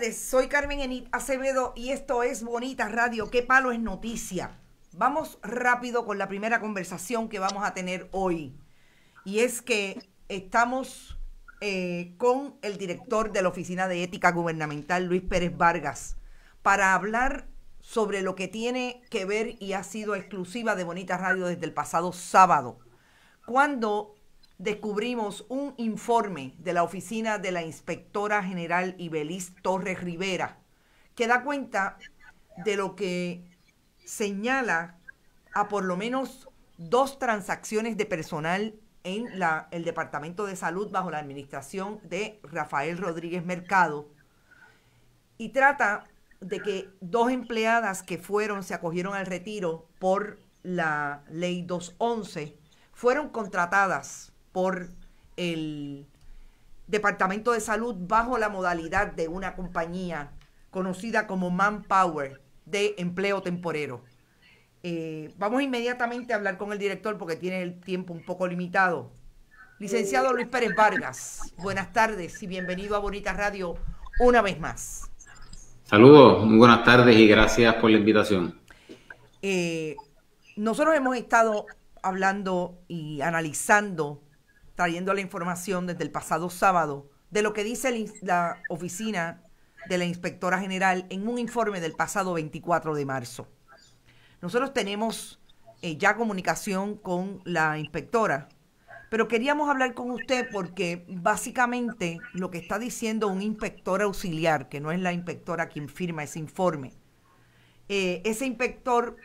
tardes, soy Carmen Enit Acevedo y esto es Bonita Radio. ¿Qué palo es noticia? Vamos rápido con la primera conversación que vamos a tener hoy. Y es que estamos con el director de la Oficina de Ética Gubernamental, Luis Pérez Vargas, para hablar sobre lo que tiene que ver y ha sido exclusiva de Bonita Radio desde el pasado sábado, cuando descubrimos un informe de la oficina de la inspectora general Ibeliz Torres Rivera, que da cuenta de lo que señala a por lo menos 2 transacciones de personal en el Departamento de Salud bajo la administración de Rafael Rodríguez Mercado, y trata de que 2 empleadas que se acogieron al retiro por la ley 211, fueron contratadas por el Departamento de Salud bajo la modalidad de una compañía conocida como Manpower, de empleo temporero. Vamos inmediatamente a hablar con el director porque tiene el tiempo un poco limitado. Licenciado Luis Pérez Vargas, buenas tardes y bienvenido a Bonita Radio una vez más. Saludos, muy buenas tardes y gracias por la invitación. Nosotros hemos estado hablando y analizando, trayendo la información desde el pasado sábado de lo que dice la oficina de la inspectora general en un informe del pasado 24 de marzo. Nosotros tenemos ya comunicación con la inspectora, pero queríamos hablar con usted porque básicamente lo que está diciendo un inspector auxiliar, que no es la inspectora quien firma ese informe, ese inspector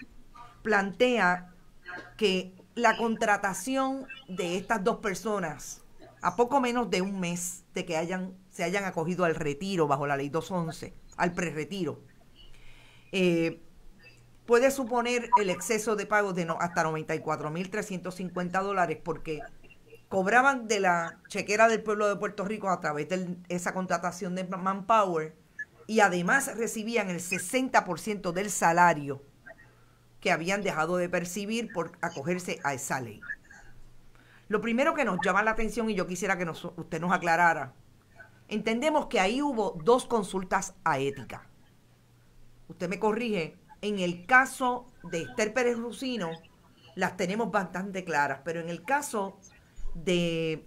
plantea que la contratación de estas 2 personas a poco menos de un mes de que se hayan acogido al retiro bajo la ley 211, al prerretiro, puede suponer el exceso de pagos de hasta $94,350 porque cobraban de la chequera del pueblo de Puerto Rico a través de esa contratación de Manpower y además recibían el 60% del salario que habían dejado de percibir por acogerse a esa ley. Lo primero que nos llama la atención, y yo quisiera que usted nos aclarara, entendemos que ahí hubo 2 consultas a ética. Usted me corrige, en el caso de Esther Pérez Rusino las tenemos bastante claras, pero en el caso de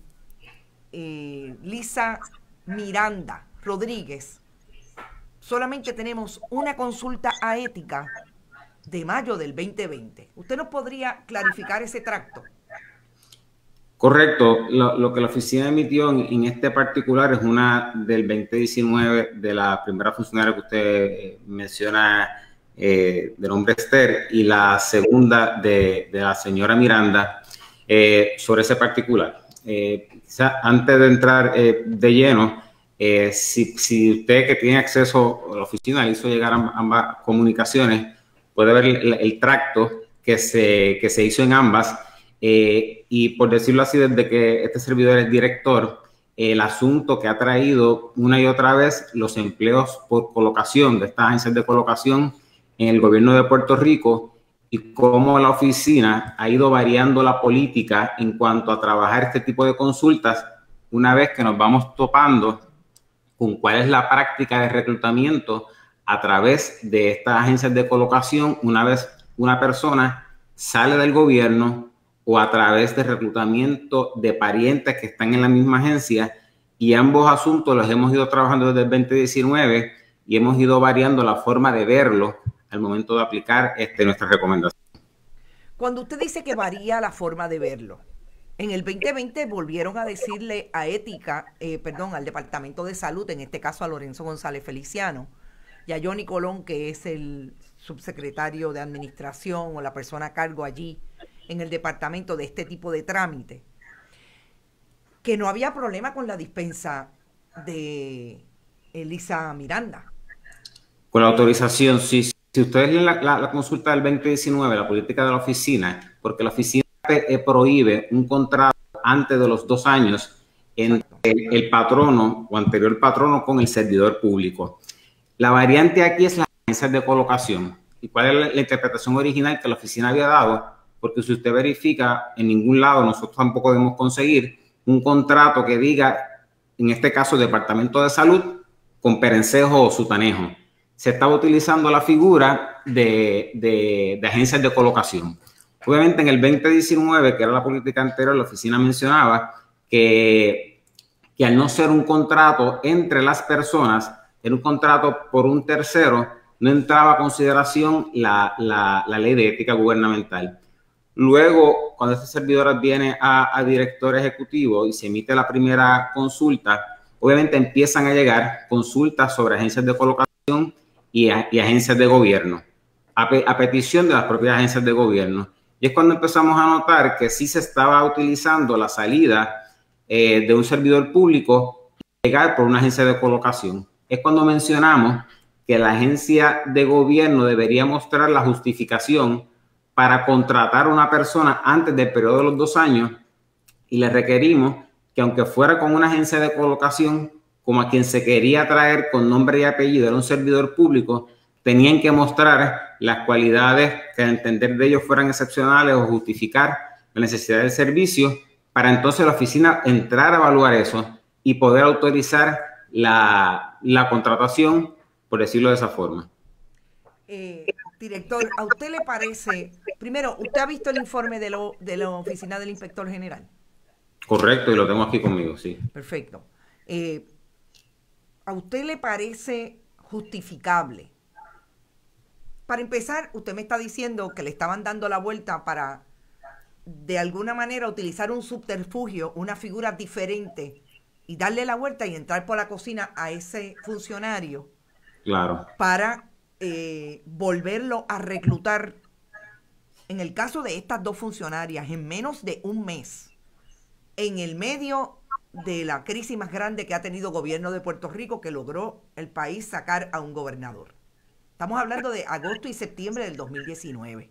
Lisa Miranda Rodríguez, solamente tenemos una consulta a ética de mayo del 2020. ¿Usted nos podría clarificar ese tracto? Correcto. Lo que la oficina emitió en este particular es una del 2019 de la primera funcionaria que usted menciona, de nombre Esther, y la segunda de la señora Miranda, sobre ese particular. Antes de entrar de lleno, si usted que tiene acceso a la oficina le hizo llegar ambas comunicaciones, puede ver el tracto que se hizo en ambas, y por decirlo así, desde que este servidor es director, el asunto que ha traído una y otra vez los empleos por colocación de estas agencias de colocación en el gobierno de Puerto Rico y cómo la oficina ha ido variando la política en cuanto a trabajar este tipo de consultas una vez que nos vamos topando con cuál es la práctica de reclutamiento a través de estas agencias de colocación una vez una persona sale del gobierno o a través de reclutamiento de parientes que están en la misma agencia, y ambos asuntos los hemos ido trabajando desde el 2019 y hemos ido variando la forma de verlo al momento de aplicar nuestras recomendaciones. Cuando usted dice que varía la forma de verlo, en el 2020 volvieron a decirle a ética, al Departamento de Salud, en este caso a Lorenzo González Feliciano, y a Johnny Colón, que es el subsecretario de administración o la persona a cargo allí en el departamento de este tipo de trámite, que no había problema con la dispensa de Elisa Miranda. Con la autorización, sí. Si ustedes leen la consulta del 2019, la política de la oficina, porque la oficina prohíbe un contrato antes de los 2 años entre el patrono o anterior patrono con el servidor público. La variante aquí es las agencias de colocación. ¿Y cuál es la interpretación original que la oficina había dado? Porque si usted verifica, en ningún lado nosotros tampoco debemos conseguir un contrato que diga, en este caso, Departamento de Salud, con perencejo o sutanejo. Se estaba utilizando la figura de agencias de colocación. Obviamente en el 2019, que era la política anterior, la oficina mencionaba que al no ser un contrato entre las personas, era un contrato por un tercero, no entraba a consideración la ley de ética gubernamental. Luego, cuando este servidor viene a director ejecutivo y se emite la primera consulta, obviamente empiezan a llegar consultas sobre agencias de colocación y agencias de gobierno, a petición de las propias agencias de gobierno. Y es cuando empezamos a notar que sí se estaba utilizando la salida de un servidor público llegar por una agencia de colocación. Es cuando mencionamos que la agencia de gobierno debería mostrar la justificación para contratar a una persona antes del periodo de los 2 años, y le requerimos que aunque fuera con una agencia de colocación, como a quien se quería traer con nombre y apellido era un servidor público, tenían que mostrar las cualidades que a entender de ellos fueran excepcionales o justificar la necesidad del servicio, para entonces la oficina entrar a evaluar eso y poder autorizar la contratación, por decirlo de esa forma. Director, ¿a usted le parece, primero, usted ha visto el informe de la oficina del inspector general? Correcto, y lo tengo aquí conmigo, sí. Perfecto. ¿A usted le parece justificable? Para empezar, usted me está diciendo que le estaban dando la vuelta para, de alguna manera, utilizar un subterfugio, una figura diferente, y darle la vuelta y entrar por la cocina a ese funcionario. Claro. Para volverlo a reclutar. En el caso de estas dos funcionarias, en menos de un mes, en el medio de la crisis más grande que ha tenido el gobierno de Puerto Rico, que logró el país sacar a un gobernador. Estamos hablando de agosto y septiembre del 2019.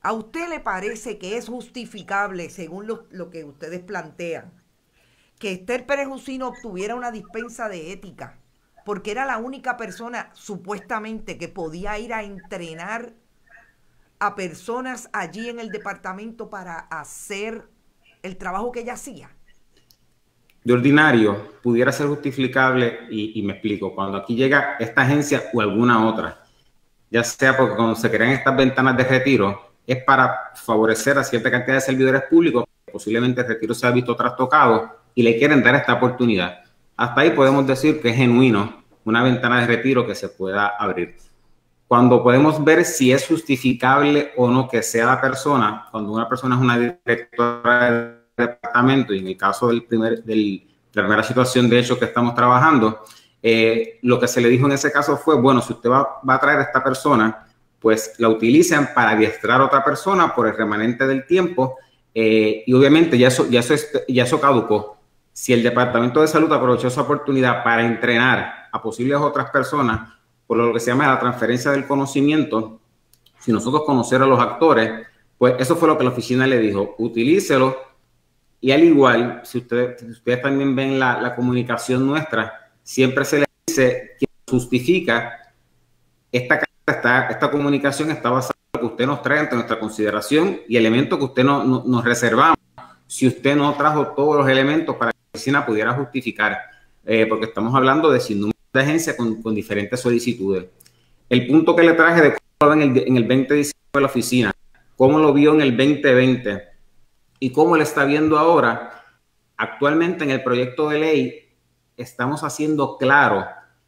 ¿A usted le parece que es justificable, según lo que ustedes plantean, que Esther Pérez Jusino obtuviera una dispensa de ética porque era la única persona supuestamente que podía ir a entrenar a personas allí en el departamento para hacer el trabajo que ella hacía? De ordinario, pudiera ser justificable, y me explico, cuando aquí llega esta agencia o alguna otra, ya sea porque cuando se crean estas ventanas de retiro, es para favorecer a cierta cantidad de servidores públicos, posiblemente el retiro se ha visto trastocado y le quieren dar esta oportunidad. Hasta ahí podemos decir que es genuino una ventana de retiro que se pueda abrir. Cuando podemos ver si es justificable o no que sea la persona, cuando una persona es una directora del departamento, y en el caso de la primera situación de hecho que estamos trabajando, lo que se le dijo en ese caso fue, bueno, si usted va a traer a esta persona, pues la utilizan para adiestrar a otra persona por el remanente del tiempo, y obviamente ya eso caducó. Si el Departamento de Salud aprovechó esa oportunidad para entrenar a posibles otras personas, por lo que se llama la transferencia del conocimiento, si nosotros conociéramos a los actores, pues eso fue lo que la oficina le dijo, utilícelo. Y al igual, si ustedes también ven la comunicación nuestra, siempre se le dice que justifica esta comunicación está basada en lo que usted nos trae ante nuestra consideración y elementos que usted nos reservamos. Si usted no trajo todos los elementos para que la oficina pudiera justificar, porque estamos hablando de sin número de agencias con diferentes solicitudes. El punto que le traje de cómo lo ven en el 2019 de la oficina, cómo lo vio en el 2020 y cómo lo está viendo ahora, actualmente en el proyecto de ley estamos haciendo claro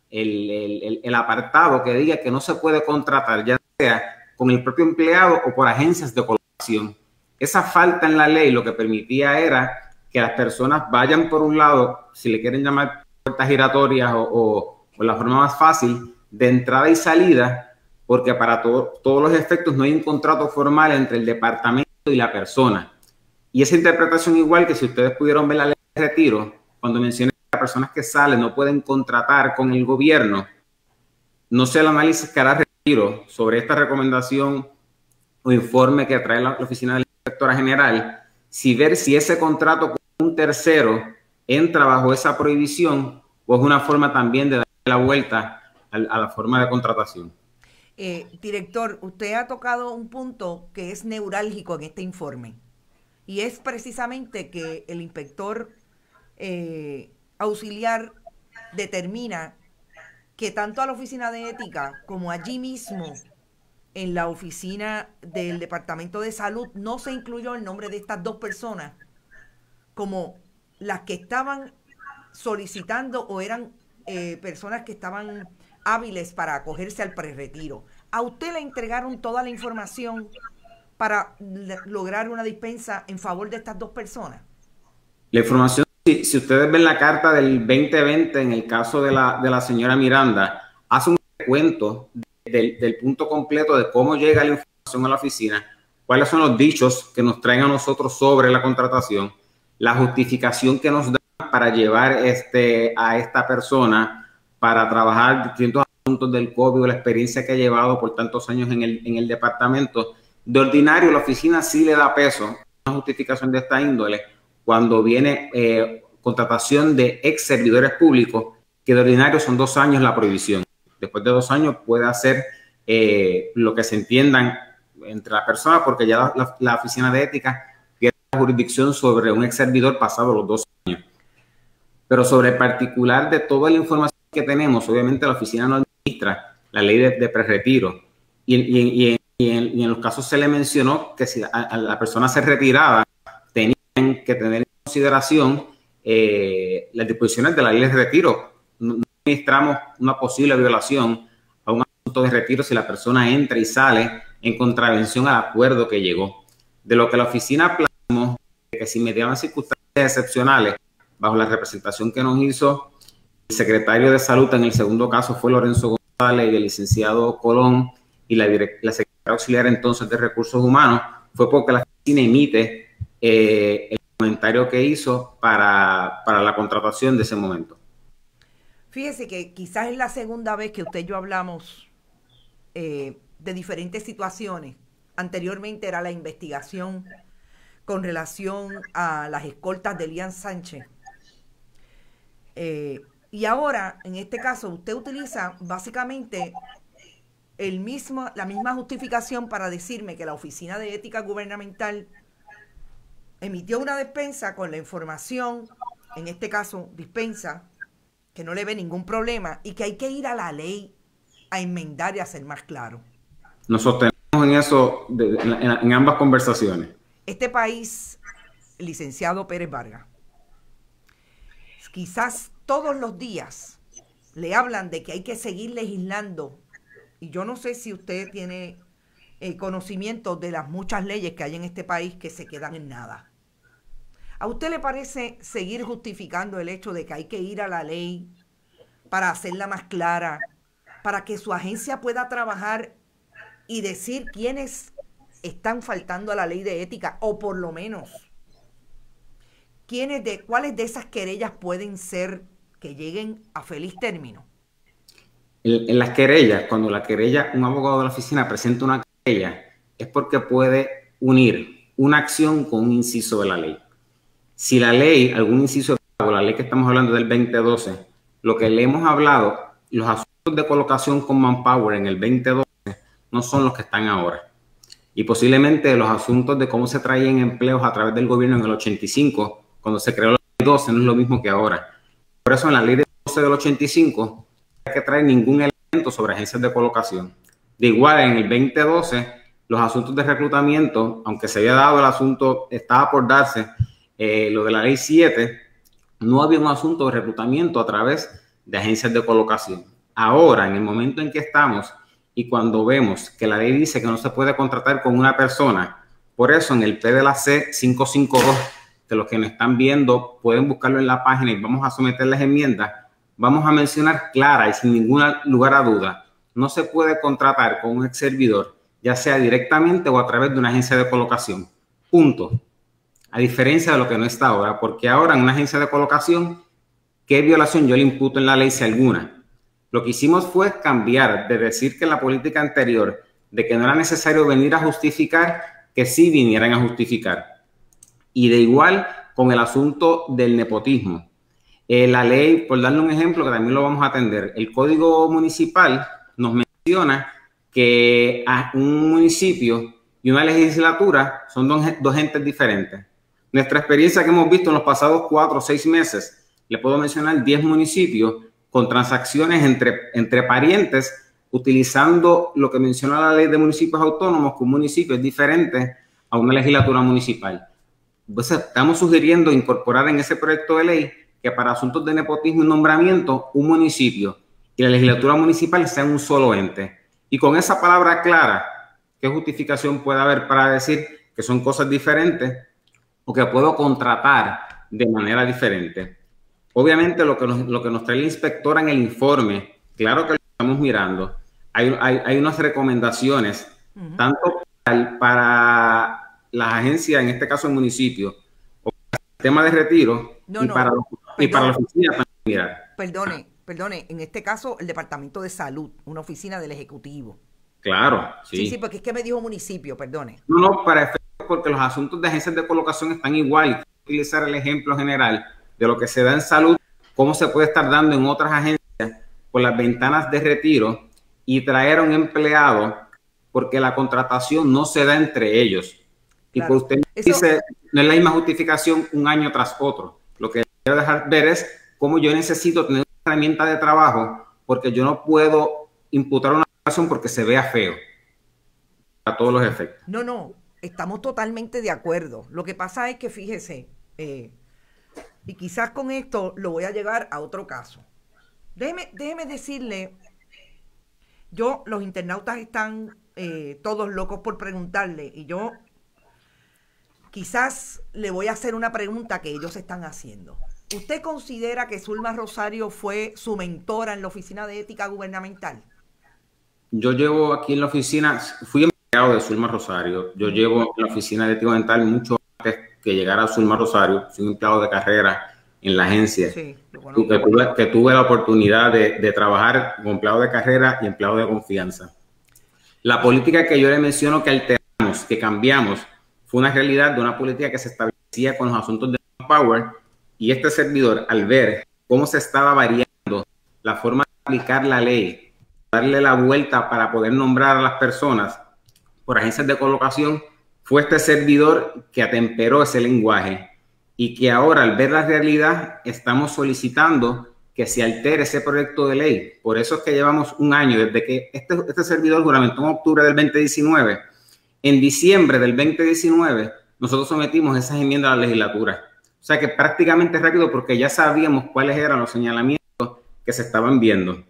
el apartado que diga que no se puede contratar, ya sea con el propio empleado o por agencias de colaboración. Esa falta en la ley lo que permitía era que las personas vayan por un lado, si le quieren llamar puertas giratorias o la forma más fácil, de entrada y salida, porque para todos los efectos no hay un contrato formal entre el departamento y la persona. Y esa interpretación, igual que si ustedes pudieron ver la ley de retiro, cuando menciona que las personas que salen no pueden contratar con el gobierno, no sé el análisis que hará retiro sobre esta recomendación o informe que trae la oficina de la inspectora general, ver si ese contrato con un tercero entra bajo esa prohibición o es una forma también de darle la vuelta a la forma de contratación. Director, usted ha tocado un punto que es neurálgico en este informe y es precisamente que el inspector auxiliar determina que tanto a la oficina de ética como allí mismo en la oficina del Departamento de Salud no se incluyó el nombre de estas dos personas como las que estaban solicitando o eran personas que estaban hábiles para acogerse al prerretiro. A usted le entregaron toda la información para lograr una dispensa en favor de estas dos personas. La información, si ustedes ven la carta del 2020, en el caso de la señora Miranda, hace un recuento del punto completo de cómo llega la información a la oficina, cuáles son los dichos que nos traen a nosotros sobre la contratación, la justificación que nos dan para llevar a esta persona para trabajar distintos asuntos del COVID, la experiencia que ha llevado por tantos años en el departamento. De ordinario, la oficina sí le da peso a una justificación de esta índole cuando viene contratación de ex servidores públicos, que de ordinario son 2 años la prohibición. Después de 2 años puede hacer lo que se entiendan entre la persona, porque ya la oficina de ética pierde la jurisdicción sobre un ex servidor pasado los 2 años. Pero sobre el particular de toda la información que tenemos, obviamente la oficina no administra la ley de prerretiro. Y en los casos se le mencionó que si a la persona se retiraba, tenían que tener en consideración las disposiciones de la ley de retiro. No administramos una posible violación a un asunto de retiro si la persona entra y sale en contravención al acuerdo que llegó. De lo que la oficina plasmó, que si mediaban circunstancias excepcionales, bajo la representación que nos hizo el secretario de Salud, en el segundo caso fue Lorenzo González y el licenciado Colón, y la secretaria auxiliar entonces de Recursos Humanos, fue porque la oficina emite el comentario que hizo para la contratación de ese momento. Fíjese que quizás es la segunda vez que usted y yo hablamos de diferentes situaciones. Anteriormente era la investigación con relación a las escoltas de Elian Sánchez. Y ahora, en este caso, usted utiliza básicamente la misma justificación para decirme que la Oficina de Ética Gubernamental emitió una dispensa con la información, en este caso, dispensa, que no le ve ningún problema y que hay que ir a la ley a enmendar y a ser más claro. Nos sostenemos en eso en ambas conversaciones. Este país, licenciado Pérez Vargas, quizás todos los días le hablan de que hay que seguir legislando. Y yo no sé si usted tiene conocimiento de las muchas leyes que hay en este país que se quedan en nada. ¿A usted le parece seguir justificando el hecho de que hay que ir a la ley para hacerla más clara, para que su agencia pueda trabajar y decir quiénes están faltando a la ley de ética, o por lo menos cuáles de esas querellas pueden ser que lleguen a feliz término? En las querellas, cuando un abogado de la oficina presenta una querella, es porque puede unir una acción con un inciso de la ley. Si la ley, algún inciso de la ley que estamos hablando del 2012, lo que le hemos hablado, los asuntos de colocación con Manpower en el 2012 no son los que están ahora. Y posiblemente los asuntos de cómo se traían empleos a través del gobierno en el 85, cuando se creó la ley 12, no es lo mismo que ahora. Por eso en la ley 12 del 85 no hay que traer ningún elemento sobre agencias de colocación. De igual, en el 2012, los asuntos de reclutamiento, aunque se había dado el asunto, estaba por darse, lo de la ley 7, no había un asunto de reclutamiento a través de agencias de colocación. Ahora, en el momento en que estamos y cuando vemos que la ley dice que no se puede contratar con una persona, por eso en el P de la C 552, que los que nos están viendo pueden buscarlo en la página y vamos a someter las enmiendas, vamos a mencionar clara y sin ningún lugar a duda, no se puede contratar con un ex servidor, ya sea directamente o a través de una agencia de colocación. Punto. A diferencia de lo que no está ahora, porque ahora en una agencia de colocación, ¿qué violación yo le imputo en la ley si alguna? Lo que hicimos fue cambiar de decir que en la política anterior, de que no era necesario venir a justificar, que sí vinieran a justificar. Y de igual con el asunto del nepotismo. La ley, por darle un ejemplo que también lo vamos a atender, el Código Municipal nos menciona que a un municipio y una legislatura son dos entes diferentes. Nuestra experiencia que hemos visto en los pasados 4 o 6 meses, le puedo mencionar 10 municipios con transacciones entre parientes, utilizando lo que menciona la ley de municipios autónomos, que un municipio es diferente a una legislatura municipal. Entonces, estamos sugiriendo incorporar en ese proyecto de ley que para asuntos de nepotismo y nombramiento, un municipio y la legislatura municipal sean un solo ente. Y con esa palabra clara, ¿qué justificación puede haber para decir que son cosas diferentes o que puedo contratar de manera diferente? Obviamente, lo que nos trae el inspector en el informe, claro que lo estamos mirando. Hay unas recomendaciones, tanto para las agencias, en este caso el municipio, o para el tema de retiro, y para la oficina también mirar. Perdone, en este caso el Departamento de Salud, una oficina del Ejecutivo. Claro, sí. Sí, porque es que me dijo municipio, perdone. No, para efectos, porque los asuntos de agencias de colocación están igual. Utilizar el ejemplo general de lo que se da en salud, cómo se puede estar dando en otras agencias por las ventanas de retiro y traer a un empleado porque la contratación no se da entre ellos. Y claro, pues usted dice, no es la misma justificación un año tras otro. Lo que quiero dejar ver es cómo yo necesito tener una herramienta de trabajo porque yo no puedo imputar una relación porque se vea feo a todos los efectos. No, estamos totalmente de acuerdo. Lo que pasa es que fíjese, y quizás con esto lo voy a llevar a otro caso. Déjeme decirle, los internautas están todos locos por preguntarle y yo quizás le voy a hacer una pregunta que ellos están haciendo. ¿Usted considera que Zulma Rosario fue su mentora en la Oficina de Ética Gubernamental? Yo llevo aquí en la oficina, fui empleado de Zulma Rosario. Yo llevo en la Oficina de Ética Gubernamental mucho antes que llegara a Zulma Rosario. Soy un empleado de carrera en la agencia. Sí, que tuve la oportunidad de trabajar como empleado de carrera y empleado de confianza. La política que yo le menciono que alteramos, que cambiamos, fue una realidad de una política que se establecía con los asuntos de Power, y este servidor, al ver cómo se estaba variando la forma de aplicar la ley, darle la vuelta para poder nombrar a las personas por agencias de colocación, fue este servidor que atemperó ese lenguaje y que ahora, al ver la realidad, estamos solicitando que se altere ese proyecto de ley. Por eso es que llevamos un año desde que este servidor juramentó en octubre del 2019. En diciembre del 2019, nosotros sometimos esas enmiendas a la legislatura. O sea que prácticamente rápido porque ya sabíamos cuáles eran los señalamientos que se estaban viendo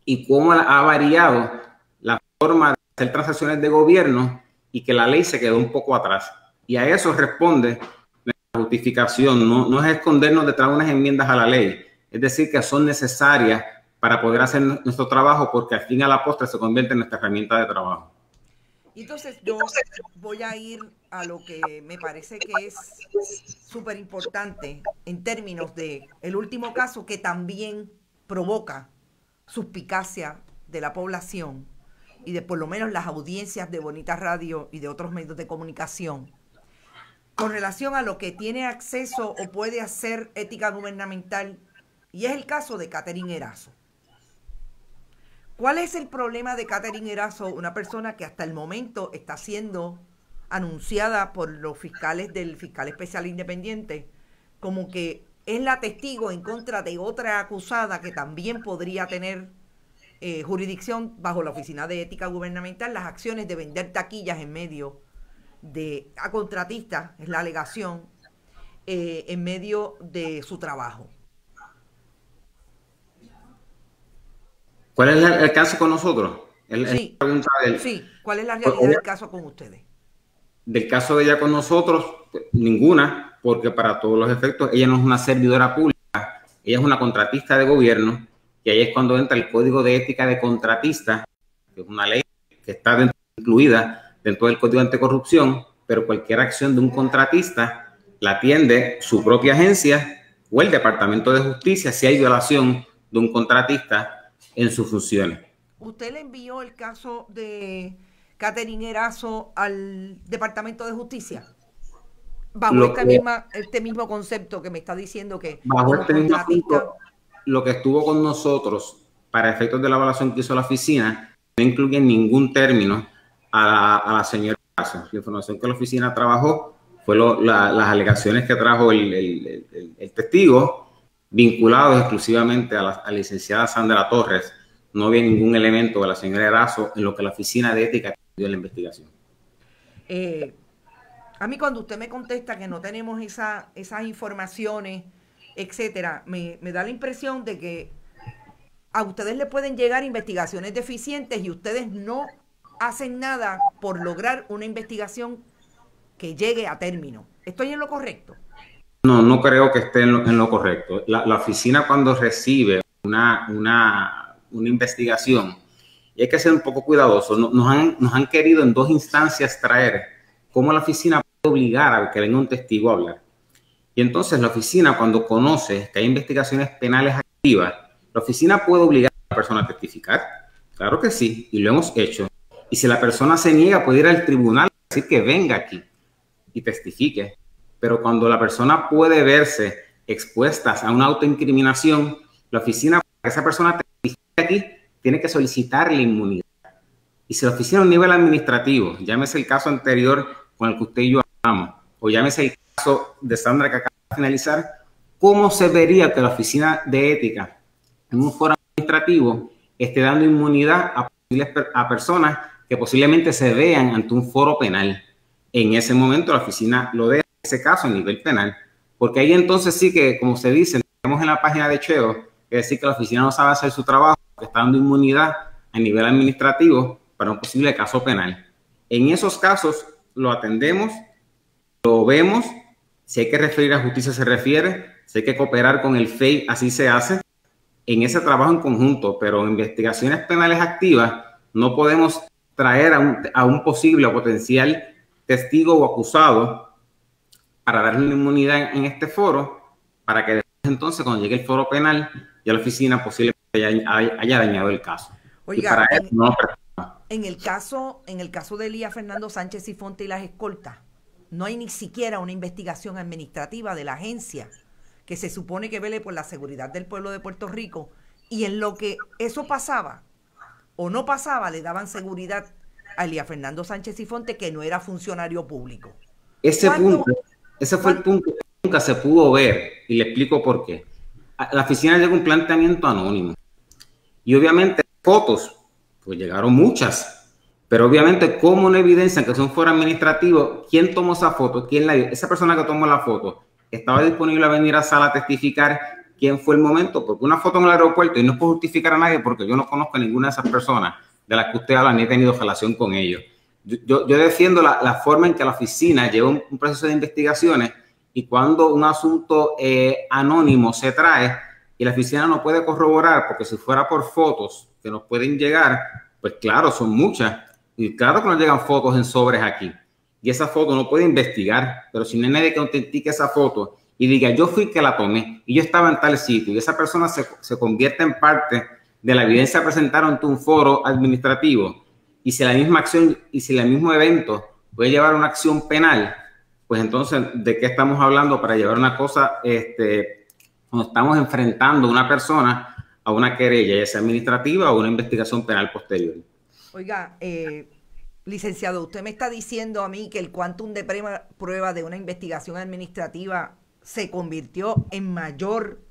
y cómo ha variado la forma de hacer transacciones de gobierno y que la ley se quedó un poco atrás. Y a eso responde la justificación. No es escondernos detrás de unas enmiendas a la ley. Es decir, que son necesarias para poder hacer nuestro trabajo porque al fin y a la postre se convierte en nuestra herramienta de trabajo. Entonces yo voy a ir a lo que me parece que es súper importante en términos de el último caso que también provoca suspicacia de la población y de por lo menos las audiencias de Bonita Radio y de otros medios de comunicación con relación a lo que tiene acceso o puede hacer ética gubernamental, y es el caso de Catherine Erazo. ¿Cuál es el problema de Catherine Erazo, una persona que hasta el momento está siendo anunciada por los fiscales del fiscal especial independiente como que es la testigo en contra de otra acusada que también podría tener jurisdicción bajo la Oficina de Ética Gubernamental, las acciones de vender taquillas en medio de a contratistas, es la alegación, en medio de su trabajo? ¿Cuál es el caso con nosotros? Sí, ¿cuál es la realidad del caso con ustedes? Del caso de ella con nosotros, ninguna, porque para todos los efectos ella no es una servidora pública, ella es una contratista de gobierno, y ahí es cuando entra el Código de Ética de Contratista, que es una ley que está incluida dentro del Código Anticorrupción, pero cualquier acción de un contratista la atiende su propia agencia o el Departamento de Justicia si hay violación de un contratista en sus funciones. ¿Usted le envió el caso de Catherine Erazo al Departamento de Justicia? Bajo este mismo concepto que me está diciendo que bajo este mismo punto, lo que estuvo con nosotros para efectos de la evaluación que hizo la oficina no incluye en ningún término a la señora Erazo. La información que la oficina trabajó fue las alegaciones que trajo el testigo vinculados exclusivamente a la licenciada Sandra Torres. No había ningún elemento de la señora Erazo en lo que la Oficina de Ética dio en la investigación. A mí cuando usted me contesta que no tenemos esas informaciones, etcétera, me da la impresión de que a ustedes le pueden llegar investigaciones deficientes y ustedes no hacen nada por lograr una investigación que llegue a término. ¿Estoy en lo correcto? No, no creo que esté en lo correcto. La oficina cuando recibe una investigación, y hay que ser un poco cuidadoso, nos han querido en 2 instancias traer cómo la oficina puede obligar a que venga un testigo a hablar. Y entonces la oficina, cuando conoce que hay investigaciones penales activas, la oficina puede obligar a la persona a testificar. Claro que sí, y lo hemos hecho. Y si la persona se niega, puede ir al tribunal y decir que venga aquí y testifique. Pero cuando la persona puede verse expuesta a una autoincriminación, la oficina, para que esa persona testifique aquí, tiene que solicitarle inmunidad. Y si la oficina a un nivel administrativo, llámese el caso anterior con el que usted y yo hablamos, o llámese el caso de Sandra que acaba de finalizar, ¿cómo se vería que la Oficina de Ética en un foro administrativo esté dando inmunidad a personas que posiblemente se vean ante un foro penal? En ese momento la oficina lo deja, en ese caso a nivel penal, porque ahí entonces sí que, como se dice, tenemos en la página de Cheo, que decir que la oficina no sabe hacer su trabajo, que está dando inmunidad a nivel administrativo para un posible caso penal. En esos casos lo atendemos, lo vemos, si hay que referir a justicia se refiere, si hay que cooperar con el FEI, así se hace, en ese trabajo en conjunto, pero en investigaciones penales activas no podemos traer a un posible o potencial testigo o acusado para darle una inmunidad en este foro, para que después entonces cuando llegue el foro penal ya la oficina posiblemente haya dañado el caso. Oiga, y para eso no en el caso de Elías Fernando Sánchez Sifonte y las escoltas, no hay ni siquiera una investigación administrativa de la agencia que se supone que vele por la seguridad del pueblo de Puerto Rico, y en lo que eso pasaba o no pasaba le daban seguridad a Elías Fernando Sánchez Sifonte, que no era funcionario público. Ese fue el punto que nunca se pudo ver, y le explico por qué. A la oficina llegó un planteamiento anónimo y obviamente fotos, pues llegaron muchas, pero obviamente como no evidencian que es un foro administrativo, ¿quién tomó esa foto? ¿Quién la dio? Esa persona que tomó la foto estaba disponible a venir a sala a testificar quién fue el momento, porque una foto en el aeropuerto, y no puedo justificar a nadie porque yo no conozco a ninguna de esas personas de las que usted habla ni he tenido relación con ellos. Yo defiendo la forma en que la oficina lleva un proceso de investigaciones, y cuando un asunto anónimo se trae y la oficina no puede corroborar, porque si fuera por fotos que nos pueden llegar, pues claro, son muchas, y claro que nos llegan fotos en sobres aquí, y esa foto no puede investigar, pero si no hay nadie que autentique esa foto y diga yo fui que la tomé y yo estaba en tal sitio, y esa persona se convierte en parte de la evidencia presentada ante un foro administrativo, y si la misma acción y si el mismo evento puede llevar una acción penal, pues entonces, ¿de qué estamos hablando para llevar una cosa, cuando estamos enfrentando a una persona a una querella, ya sea administrativa o una investigación penal posterior? Oiga, licenciado, usted me está diciendo a mí que el quantum de prueba de una investigación administrativa se convirtió en mayor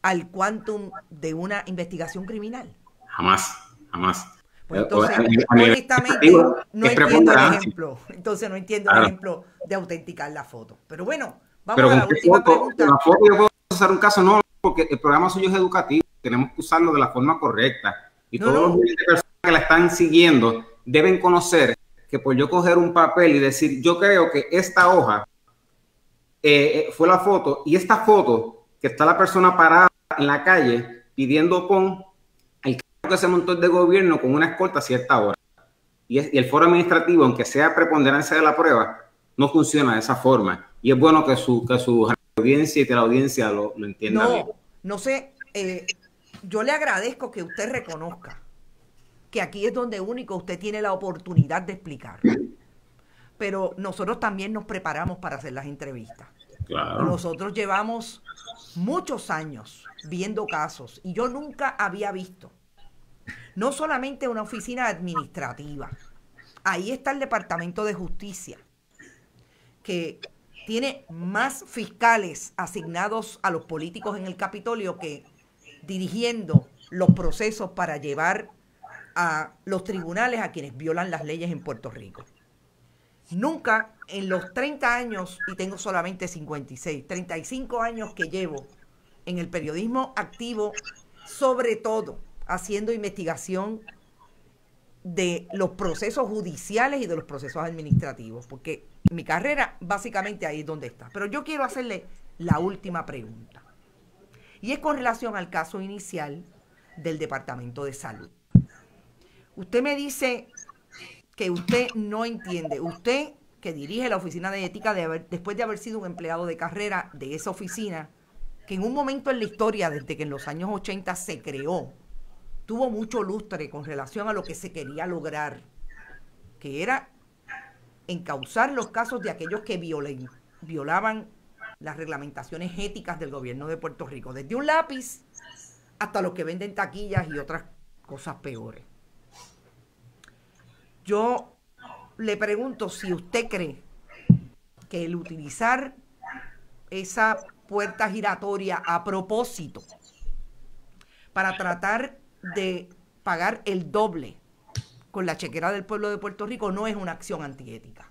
al quantum de una investigación criminal. Jamás, jamás. Pues entonces, honestamente, no entiendo el ejemplo. Entonces, no entiendo el ejemplo de autenticar la foto. Pero bueno, vamos a la última pregunta. La foto yo puedo usar un caso, no, porque el programa suyo es educativo. Tenemos que usarlo de la forma correcta. Y todos los miles de personas que la están siguiendo deben conocer que por yo coger un papel y decir, yo creo que esta hoja fue la foto, y esta foto que está la persona parada en la calle pidiendo que se montó de gobierno con una escolta a cierta hora. Y el foro administrativo, aunque sea preponderancia de la prueba, no funciona de esa forma. Y es bueno que su audiencia y que la audiencia lo entienda bien. No sé, yo le agradezco que usted reconozca que aquí es donde único usted tiene la oportunidad de explicar. Pero nosotros también nos preparamos para hacer las entrevistas. Claro. Nosotros llevamos muchos años viendo casos, y yo nunca había visto no solamente una oficina administrativa, ahí está el Departamento de Justicia, que tiene más fiscales asignados a los políticos en el Capitolio que dirigiendo los procesos para llevar a los tribunales a quienes violan las leyes en Puerto Rico. Nunca en los 30 años, y tengo solamente 56, 35 años que llevo en el periodismo activo, sobre todo haciendo investigación de los procesos judiciales y de los procesos administrativos, porque mi carrera básicamente ahí es donde está. Pero yo quiero hacerle la última pregunta, y es con relación al caso inicial del Departamento de Salud. Usted me dice que usted no entiende, usted que dirige la oficina de ética después de haber sido un empleado de carrera de esa oficina, que en un momento en la historia, desde que en los años 80 se creó, tuvo mucho lustre con relación a lo que se quería lograr, que era encauzar los casos de aquellos que violaban las reglamentaciones éticas del gobierno de Puerto Rico, desde un lápiz hasta los que venden taquillas y otras cosas peores. Yo le pregunto si usted cree que el utilizar esa puerta giratoria a propósito para tratar de pagar el doble con la chequera del pueblo de Puerto Rico no es una acción antiética.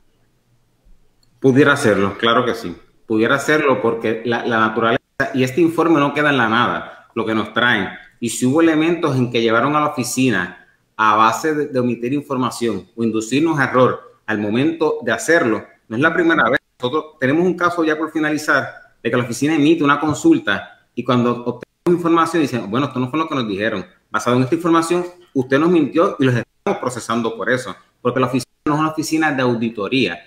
Pudiera hacerlo, claro que sí. Pudiera hacerlo porque la naturaleza, y este informe no queda en la nada, lo que nos traen. Y si hubo elementos en que llevaron a la oficina a base de omitir información o inducirnos a error al momento de hacerlo, no es la primera vez. Nosotros tenemos un caso ya por finalizar de que la oficina emite una consulta y cuando obtenemos información dicen, bueno, esto no fue lo que nos dijeron. Basado en esta información, usted nos mintió y los estamos procesando por eso. Porque la oficina no es una oficina de auditoría.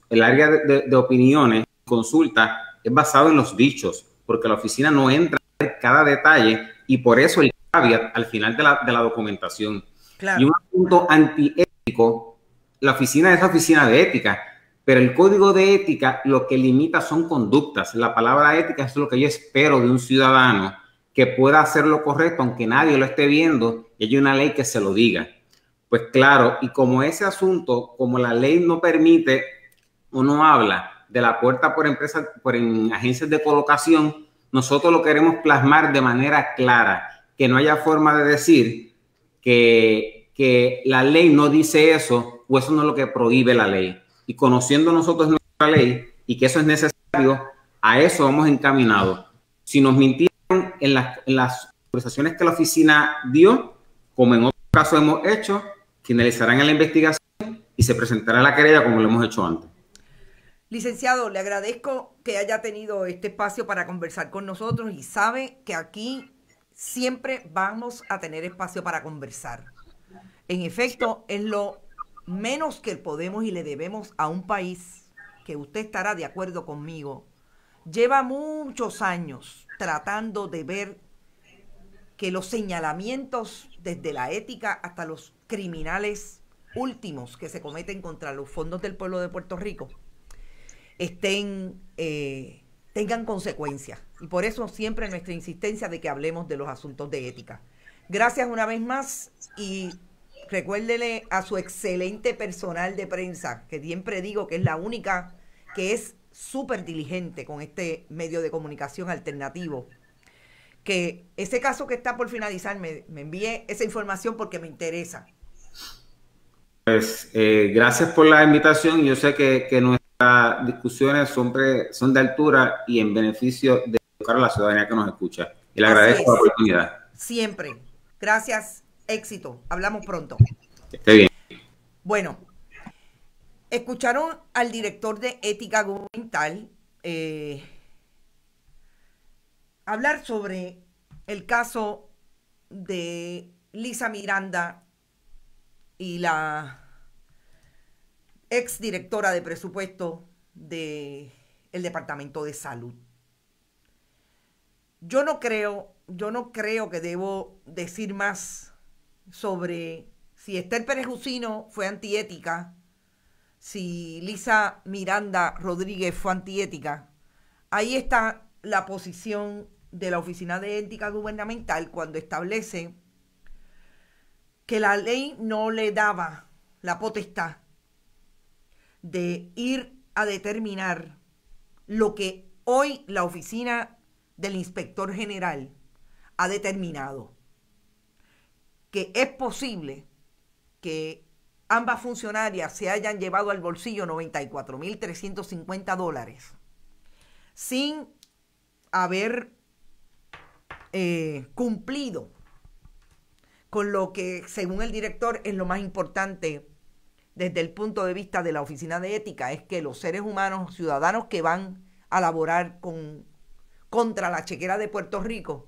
El área de opiniones, consulta, es basado en los dichos, porque la oficina no entra en cada detalle y por eso el caveat al final de la documentación. Claro. Y un asunto antiético, la oficina es la oficina de ética, pero el código de ética lo que limita son conductas. La palabra ética es lo que yo espero de un ciudadano que pueda hacer lo correcto, aunque nadie lo esté viendo y hay una ley que se lo diga. Pues claro, y como ese asunto, como la ley no permite o no habla de la puerta por empresas, en agencias de colocación, nosotros lo queremos plasmar de manera clara, que no haya forma de decir que la ley no dice eso o eso no es lo que prohíbe la ley. Y conociendo nosotros nuestra ley y que eso es necesario, a eso vamos encaminados. Si nos mintieron en las conversaciones que la oficina dio, como en otros casos hemos hecho, finalizarán en la investigación y se presentará la querella como lo hemos hecho antes. Licenciado, le agradezco que haya tenido este espacio para conversar con nosotros y sabe que aquí siempre vamos a tener espacio para conversar. En efecto, es lo menos que podemos y le debemos a un país que usted estará de acuerdo conmigo. Lleva muchos años tratando de ver que los señalamientos desde la ética hasta los criminales últimos que se cometen contra los fondos del pueblo de Puerto Rico tengan consecuencias. Y por eso siempre nuestra insistencia de que hablemos de los asuntos de ética. Gracias una vez más y recuérdele a su excelente personal de prensa, que siempre digo que es la única que es súper diligente con este medio de comunicación alternativo, que ese caso que está por finalizar me envíe esa información porque me interesa. Pues gracias por la invitación. Yo sé que nuestras discusiones son de altura y en beneficio de educar a la ciudadanía que nos escucha. Y le agradezco la oportunidad. Siempre. Gracias. Éxito. Hablamos pronto. Que esté bien. Bueno, escucharon al director de Ética Gubernamental hablar sobre el caso de Lisa Miranda y la exdirectora de presupuesto del Departamento de Salud. Yo no creo que debo decir más sobre si Esther Pérez Jusino fue antiética, si Lisa Miranda Rodríguez fue antiética. Ahí está la posición de la Oficina de Ética Gubernamental cuando establece que la ley no le daba la potestad de ir a determinar lo que hoy la oficina del inspector general ha determinado, que es posible que ambas funcionarias se hayan llevado al bolsillo $94,350 sin haber cumplido con lo que, según el director, es lo más importante desde el punto de vista de la Oficina de Ética, es que los seres humanos, ciudadanos que van a laborar contra la chequera de Puerto Rico,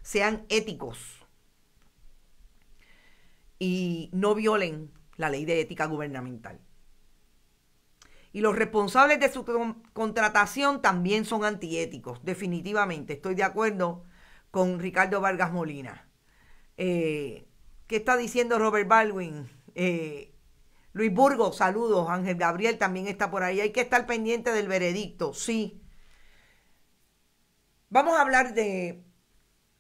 sean éticos y no violen la ley de ética gubernamental. Y los responsables de su contratación también son antiéticos, definitivamente. Estoy de acuerdo con Ricardo Vargas Molina. ¿Qué está diciendo Robert Baldwin? Luis Burgos, saludos. Ángel Gabriel también está por ahí. Hay que estar pendiente del veredicto, sí. Vamos a hablar de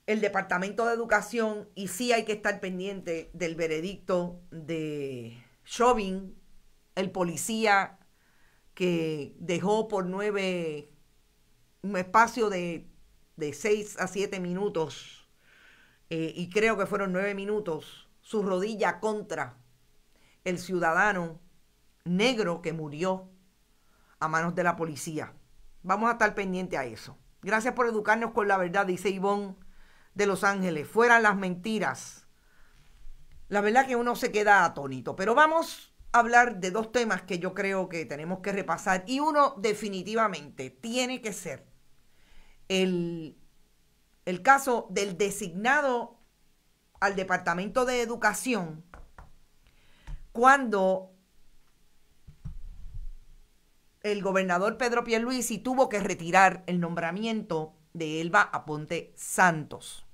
el Departamento de Educación y sí hay que estar pendiente del veredicto de Chauvin, el policía que dejó por un espacio de 6 a 7 minutos, y creo que fueron 9 minutos, su rodilla contra el ciudadano negro que murió a manos de la policía. Vamos a estar pendiente a eso. Gracias por educarnos con la verdad, dice Ivonne de Los Ángeles. Fueran las mentiras. La verdad que uno se queda atónito. Pero vamos a hablar de dos temas que yo creo que tenemos que repasar. Y uno definitivamente tiene que ser el caso del designado al Departamento de Educación cuando el gobernador Pedro Pierluisi tuvo que retirar el nombramiento de Elba Aponte Santos.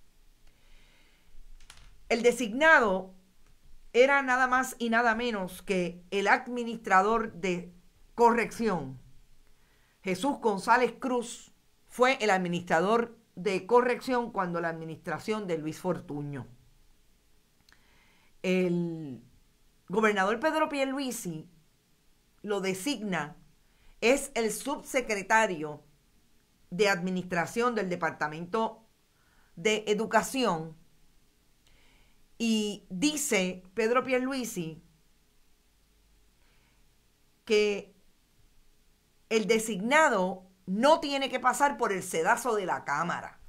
El designado era nada más y nada menos que el administrador de corrección. Jesús González Cruz fue el administrador de corrección cuando la administración de Luis Fortuño. El gobernador Pedro Pierluisi lo designa, es el subsecretario de Administración del Departamento de Educación, y dice Pedro Pierluisi que el designado no tiene que pasar por el sedazo de la Cámara.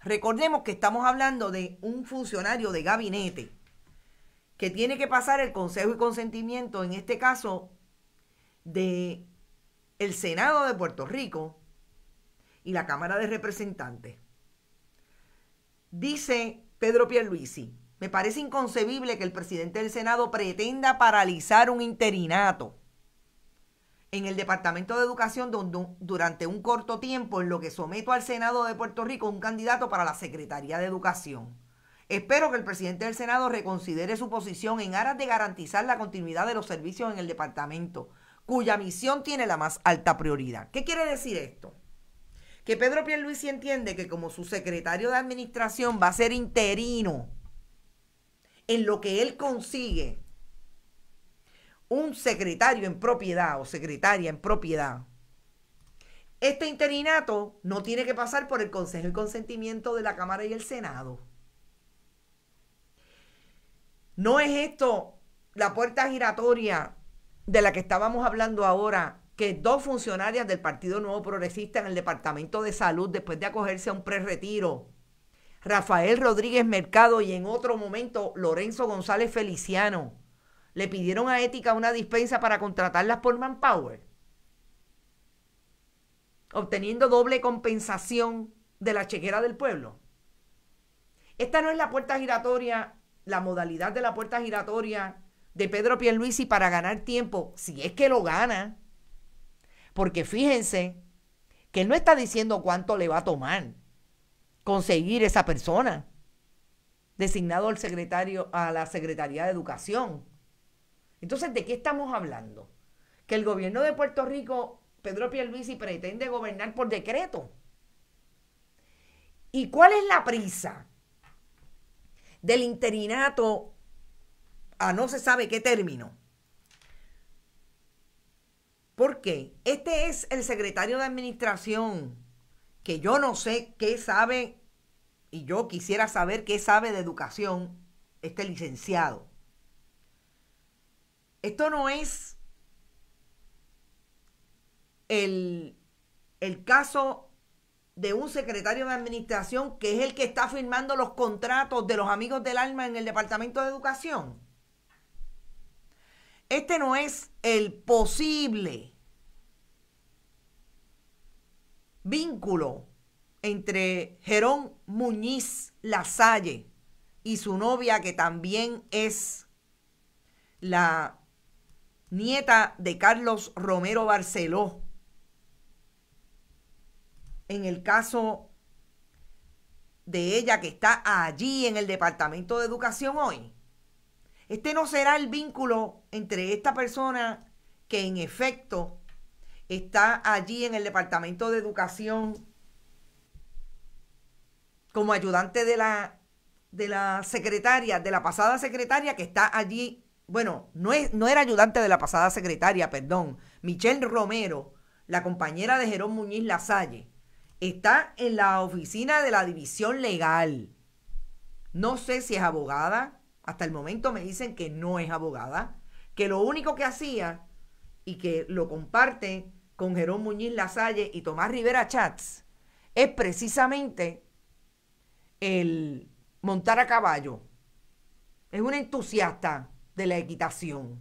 Recordemos que estamos hablando de un funcionario de gabinete que tiene que pasar el consejo y consentimiento, en este caso, de el Senado de Puerto Rico y la Cámara de Representantes. Dice Pedro Pierluisi: me parece inconcebible que el presidente del Senado pretenda paralizar un interinato en el Departamento de Educación durante un corto tiempo, en lo que someto al Senado de Puerto Rico un candidato para la Secretaría de Educación. Espero que el presidente del Senado reconsidere su posición en aras de garantizar la continuidad de los servicios en el departamento, cuya misión tiene la más alta prioridad. ¿Qué quiere decir esto? Que Pedro Pierluisi entiende que como su secretario de administración va a ser interino en lo que él consigue un secretario en propiedad o secretaria en propiedad, este interinato no tiene que pasar por el consejo y consentimiento de la Cámara y el Senado. ¿No es esto la puerta giratoria de la que estábamos hablando ahora, que dos funcionarias del Partido Nuevo Progresista en el Departamento de Salud, después de acogerse a un prerretiro, Rafael Rodríguez Mercado y en otro momento Lorenzo González Feliciano, le pidieron a Ética una dispensa para contratarlas por Manpower, obteniendo doble compensación de la chequera del pueblo? Esta no es la puerta giratoria, la modalidad de la puerta giratoria de Pedro Pierluisi para ganar tiempo, si es que lo gana. Porque fíjense que él no está diciendo cuánto le va a tomar conseguir esa persona designado al secretario, a la Secretaría de Educación. Entonces, ¿de qué estamos hablando? Que el gobierno de Puerto Rico, Pedro Pierluisi, pretende gobernar por decreto. ¿Y cuál es la prisa del interinato a no se sabe qué término? ¿Por ¿Por qué? Este es el secretario de administración, que yo no sé qué sabe, y yo quisiera saber qué sabe de educación este licenciado. Esto no es el caso de un secretario de administración que es el que está firmando los contratos de los amigos del alma en el Departamento de Educación. Este no es el posible vínculo entre Jerón Muñiz Lasalle y su novia, que también es la nieta de Carlos Romero Barceló. En el caso de ella, que está allí en el Departamento de Educación hoy. Este no será el vínculo entre esta persona que en efecto está allí en el Departamento de Educación como ayudante de la secretaria, de la pasada secretaria que está allí. Bueno, no era ayudante de la pasada secretaria, perdón. Michelle Romero, la compañera de Jerón Muñiz Lasalle, está en la oficina de la división legal. No sé si es abogada. Hasta el momento me dicen que no es abogada. Que lo único que hacía, y que lo comparte con Jerón Muñiz Lasalle y Tomás Rivera Chats, es precisamente el montar a caballo. Es una entusiasta de la equitación.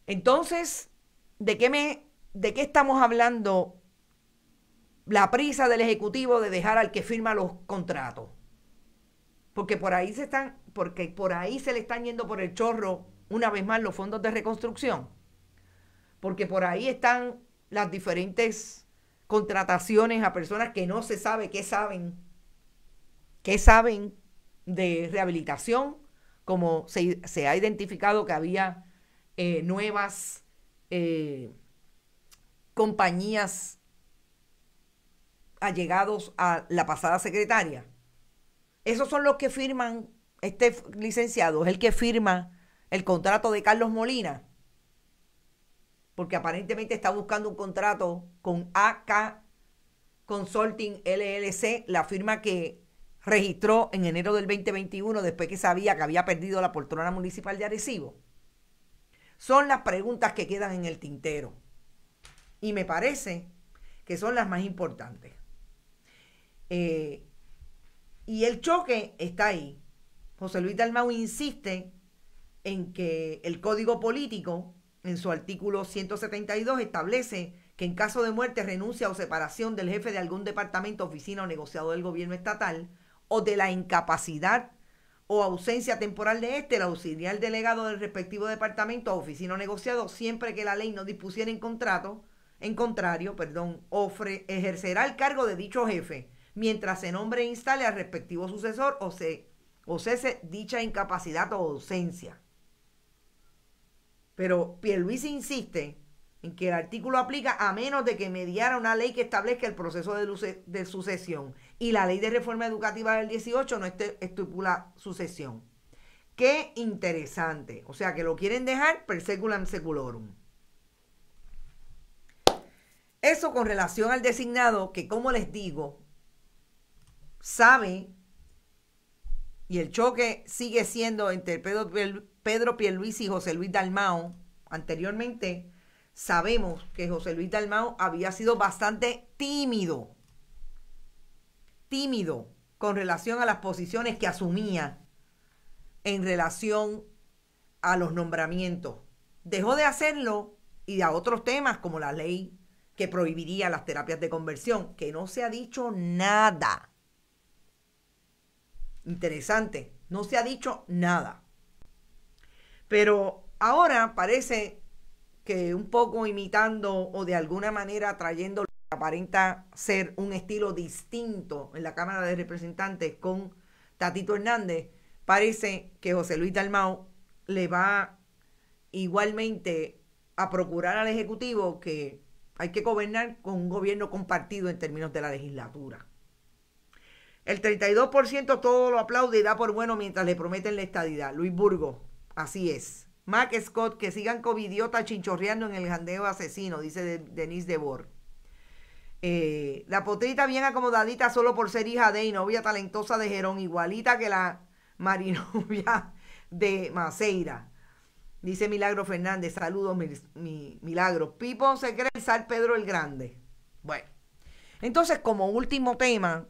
Entonces, ¿de qué estamos hablando? La prisa del Ejecutivo de dejar al que firma los contratos. Porque por ahí se le están yendo por el chorro una vez más los fondos de reconstrucción. Porque por ahí están las diferentes contrataciones a personas que no se sabe qué saben de rehabilitación, como se ha identificado que había nuevas compañías allegados a la pasada secretaria. Esos son los que firman, este licenciado es el que firma el contrato de Carlos Molina, porque aparentemente está buscando un contrato con AK Consulting LLC, la firma que registró en enero del 2021 después que sabía que había perdido la poltrona municipal de Arecibo. Son las preguntas que quedan en el tintero y me parece que son las más importantes. Y el choque está ahí. José Luis Dalmau insiste en que el Código Político, en su artículo 172, establece que en caso de muerte, renuncia o separación del jefe de algún departamento, oficina o negociado del gobierno estatal, o de la incapacidad o ausencia temporal de el auxiliar delegado del respectivo departamento o oficina o negociado, siempre que la ley no dispusiera en contrario, ejercerá el cargo de dicho jefe, mientras se nombre e instale al respectivo sucesor o cese dicha incapacidad o ausencia. Pero Pierluisi insiste en que el artículo aplica a menos de que mediara una ley que establezca el proceso de sucesión, y la ley de reforma educativa del 18 no estipula sucesión. Qué interesante. O sea que lo quieren dejar per seculam seculorum. Eso con relación al designado, que como les digo, sabe, y el choque sigue siendo entre Pedro Pierluisi y José Luis Dalmau. Anteriormente sabemos que José Luis Dalmau había sido bastante tímido con relación a las posiciones que asumía en relación a los nombramientos. Dejó de hacerlo y a otros temas como la ley que prohibiría las terapias de conversión, que no se ha dicho nada. Interesante, no se ha dicho nada. Pero ahora parece que un poco imitando o de alguna manera trayendo lo que aparenta ser un estilo distinto en la Cámara de Representantes con Tatito Hernández, parece que José Luis Dalmau le va igualmente a procurar al Ejecutivo que hay que gobernar con un gobierno compartido en términos de la legislatura. El 32% todo lo aplaude y da por bueno mientras le prometen la estadidad. Luis Burgos, así es. Mac Scott, que sigan covidiota chinchorreando en el jandeo asesino, dice Denise Debord. La potrita bien acomodadita solo por ser hija de y novia talentosa de Jerón, igualita que la marinovia de Maceira. Dice Milagro Fernández, saludos Milagro. Pipo se cree el San Pedro el Grande. Bueno, entonces como último tema,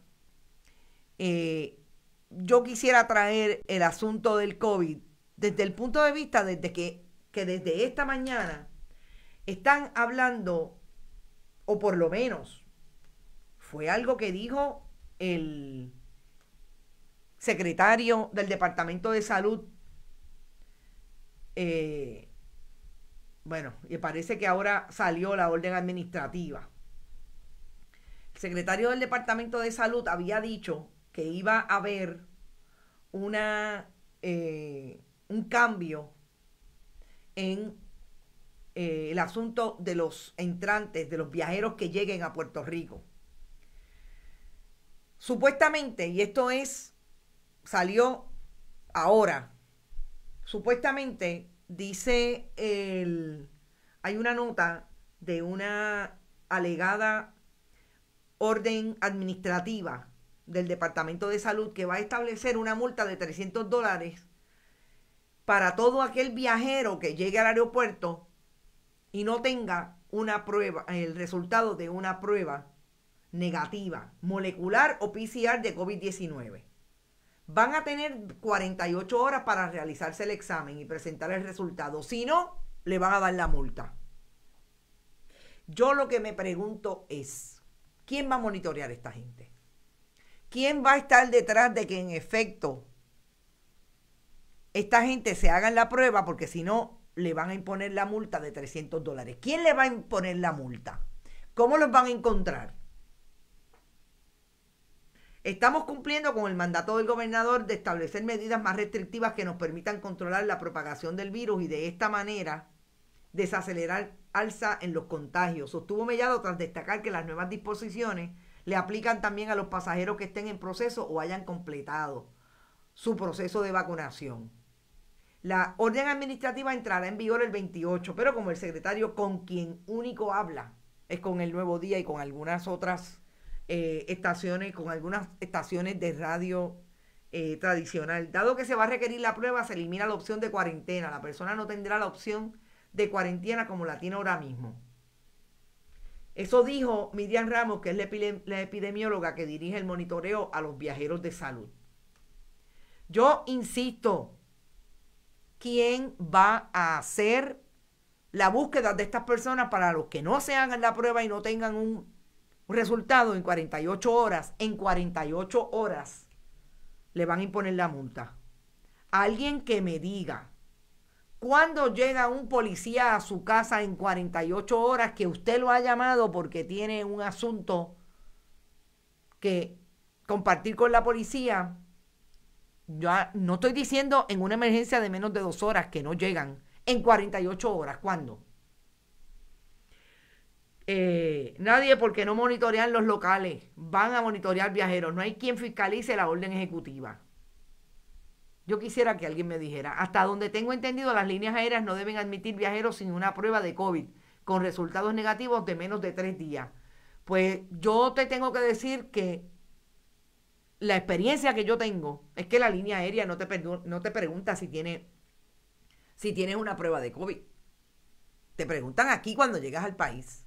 yo quisiera traer el asunto del COVID desde el punto de vista desde que desde esta mañana están hablando, o por lo menos fue algo que dijo el secretario del Departamento de Salud. Bueno, y parece que ahora salió la orden administrativa. El secretario del Departamento de Salud había dicho que iba a haber un cambio en el asunto de los entrantes, de los viajeros que lleguen a Puerto Rico. Supuestamente, y esto salió ahora, supuestamente dice hay una nota de una alegada orden administrativa del Departamento de Salud que va a establecer una multa de $300 para todo aquel viajero que llegue al aeropuerto y no tenga una prueba, el resultado de una prueba negativa, molecular o PCR de COVID-19. Van a tener 48 horas para realizarse el examen y presentar el resultado. Si no, le van a dar la multa. Yo lo que me pregunto es, ¿quién va a monitorear a esta gente? ¿Quién va a estar detrás de que en efecto esta gente se haga la prueba? Porque si no, le van a imponer la multa de $300. ¿Quién le va a imponer la multa? ¿Cómo los van a encontrar? Estamos cumpliendo con el mandato del gobernador de establecer medidas más restrictivas que nos permitan controlar la propagación del virus y de esta manera desacelerar alza en los contagios. Sostuvo Mellado tras destacar que las nuevas disposiciones le aplican también a los pasajeros que estén en proceso o hayan completado su proceso de vacunación. La orden administrativa entrará en vigor el 28, pero como el secretario con quien único habla es con El Nuevo Día y con algunas otras estaciones, con algunas estaciones de radio tradicional. Dado que se va a requerir la prueba, se elimina la opción de cuarentena. La persona no tendrá la opción de cuarentena como la tiene ahora mismo. Eso dijo Miriam Ramos, que es la epidemióloga que dirige el monitoreo a los viajeros de salud. Yo insisto, ¿quién va a hacer la búsqueda de estas personas para los que no se hagan la prueba y no tengan un resultado en 48 horas? En 48 horas le van a imponer la multa. Alguien que me diga, ¿cuándo llega un policía a su casa en 48 horas que usted lo ha llamado porque tiene un asunto que compartir con la policía? Yo no estoy diciendo en una emergencia de menos de 2 horas que no llegan. En 48 horas, ¿cuándo? Nadie, porque no monitorean los locales, van a monitorear viajeros. No hay quien fiscalice la orden ejecutiva. Yo quisiera que alguien me dijera, hasta donde tengo entendido, las líneas aéreas no deben admitir viajeros sin una prueba de COVID con resultados negativos de menos de 3 días. Pues yo te tengo que decir que la experiencia que yo tengo es que la línea aérea no te pregunta si tienes una prueba de COVID. Te preguntan aquí cuando llegas al país.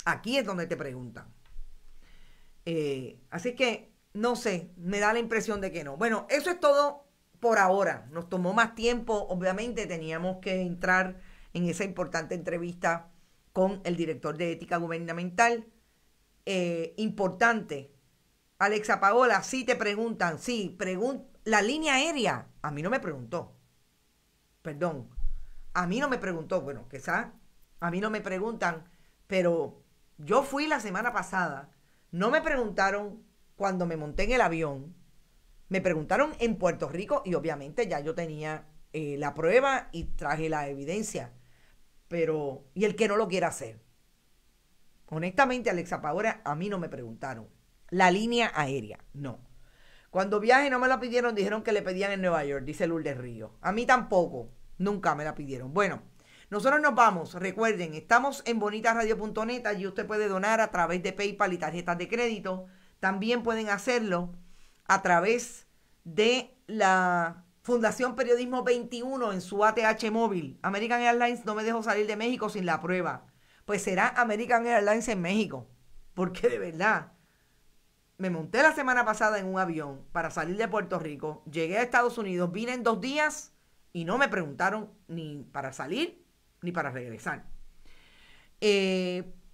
Aquí es donde te preguntan. Así que, no sé, me da la impresión de que no. Bueno, eso es todo por ahora. Nos tomó más tiempo. Obviamente teníamos que entrar en esa importante entrevista con el director de ética gubernamental. Importante. Alexa Paola, sí te preguntan. Sí, la línea aérea. A mí no me preguntó. Perdón. A mí no me preguntó. Bueno, quizás a mí no me preguntan, pero yo fui la semana pasada, no me preguntaron cuando me monté en el avión, me preguntaron en Puerto Rico y obviamente ya yo tenía la prueba y traje la evidencia, pero, y el que no lo quiera hacer. Honestamente, Alexa Paola, a mí no me preguntaron. La línea aérea, no. Cuando viaje no me la pidieron, dijeron que le pedían en Nueva York, dice Lourdes Río. A mí tampoco. Nunca me la pidieron. Bueno, nosotros nos vamos. Recuerden, estamos en bonitasradio.net. Allí usted puede donar a través de PayPal y tarjetas de crédito. También pueden hacerlo a través de la Fundación Periodismo 21 en su ATH móvil. American Airlines no me dejó salir de México sin la prueba. Pues será American Airlines en México. Porque de verdad, me monté la semana pasada en un avión para salir de Puerto Rico. Llegué a Estados Unidos, vine en 2 días y no me preguntaron ni para salir ni para regresar.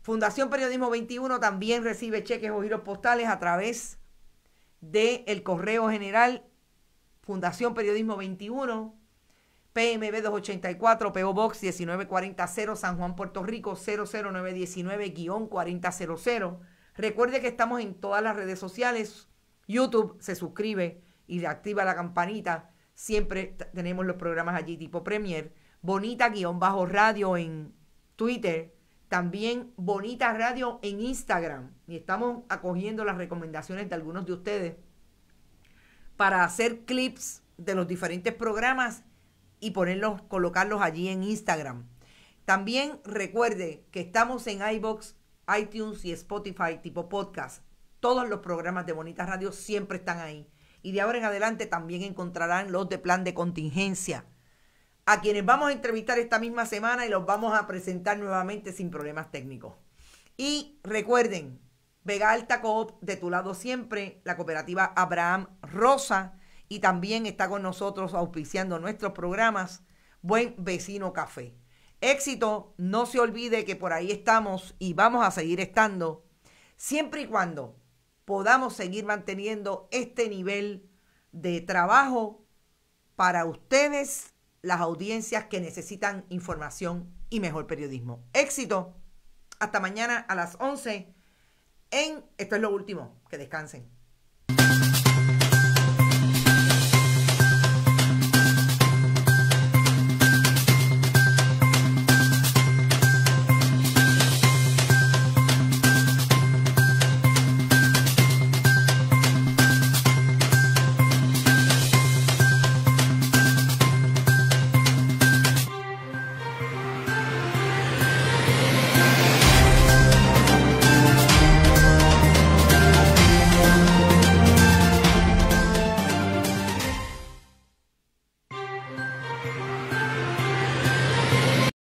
Fundación Periodismo 21 también recibe cheques o giros postales a través del correo general Fundación Periodismo 21, PMB 284, PO Box 1940, San Juan, Puerto Rico 00919-4000. Recuerde que estamos en todas las redes sociales. YouTube, se suscribe y le activa la campanita. Siempre tenemos los programas allí tipo Premier. Bonita-radio en Twitter. También Bonita Radio en Instagram. Y estamos acogiendo las recomendaciones de algunos de ustedes para hacer clips de los diferentes programas y colocarlos allí en Instagram. También recuerde que estamos en iVoox, iTunes y Spotify tipo podcast. Todos los programas de Bonita Radio siempre están ahí. Y de ahora en adelante también encontrarán los de plan de contingencia, a quienes vamos a entrevistar esta misma semana y los vamos a presentar nuevamente sin problemas técnicos. Y recuerden, Vega Alta Coop, de tu lado siempre, la cooperativa Abraham Rosa, y también está con nosotros auspiciando nuestros programas, Buen Vecino Café. Éxito, no se olvide que por ahí estamos y vamos a seguir estando, siempre y cuando podamos seguir manteniendo este nivel de trabajo para ustedes, las audiencias que necesitan información y mejor periodismo. Éxito, hasta mañana a las 11 en Esto es lo Último. Que descansen.